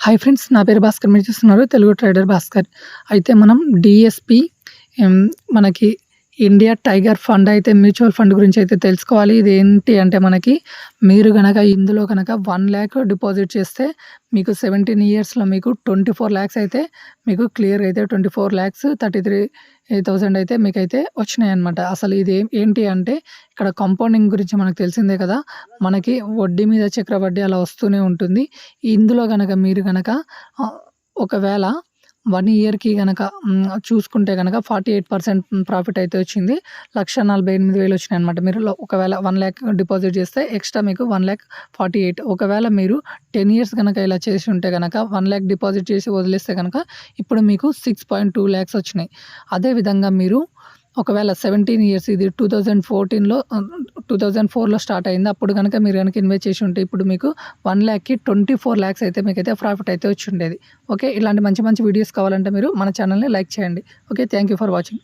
Hi friends. నా పేరు భాస్కర్. మీరు చూస్తున్నారు తెలుగు ట్రేడర్ భాస్కర్. అయితే మనం డీఎస్‌పీ మనకి ఇండియా టైగర్ ఫండ్ అయితే మ్యూచువల్ ఫండ్ గురించి అయితే తెలుసుకోవాలి. ఇది ఏంటి అంటే మీరు గనక ఇందులో గనక 1,00,000 డిపాజిట్ చేస్తే మీకు 17 ఇయర్స్‌లో మీకు 24,00,000 అయితే మీకు క్లియర్‌గా అయితే 24,33,000 అయితే మీకైతే వచ్చినాయన్నమాట. అసలు ఇది ఏంటి అంటే ఇక్కడ కాంపౌండింగ్ గురించి మనకు తెలిసిందే కదా! మనకి వడ్డీ మీద చక్రవడ్డీ అలా వస్తూనే ఉంటుంది. ఇందులో గనక మీరు గనక ఒకవేళ 1 ఇయర్‌కి గనక చూసుకుంటే గనక 48% ప్రాఫిట్ అయితే వచ్చింది. 1,48,000 వచ్చినాయన్నమాట. మీరు ఒకవేళ 1,00,000 డిపాజిట్ చేస్తే ఎక్స్‌ట్రా మీకు 1,48,000. ఒకవేళ మీరు 10 ఇయర్స్ గనక ఇలా చేసి ఉంటే గనక 1,00,000 డిపాజిట్ చేసి వదిలేస్తే గనక ఇప్పుడు మీకు 6.2 లాక్స్ వచ్చినాయి. అదే విధంగా మీరు ఒకవేళ 17 ఇయర్స్ ఇది 2004లో స్టార్ట్ అయింది. అప్పుడు గనక మీరు గనక ఇన్వెస్ట్ చేసి ఉంటే ఇప్పుడు మీకు 1,00,000కి 24 లాక్స్ అయితే మీకైతే ప్రాఫిట్ అయితే వచ్చి ఉండేది. ఓకే. ఇలాంటి మంచి మంచి వీడియోస్ కావాలంటే మీరు మన ఛానల్‌ని లైక్ చేయండి. Okay. Thank you for watching.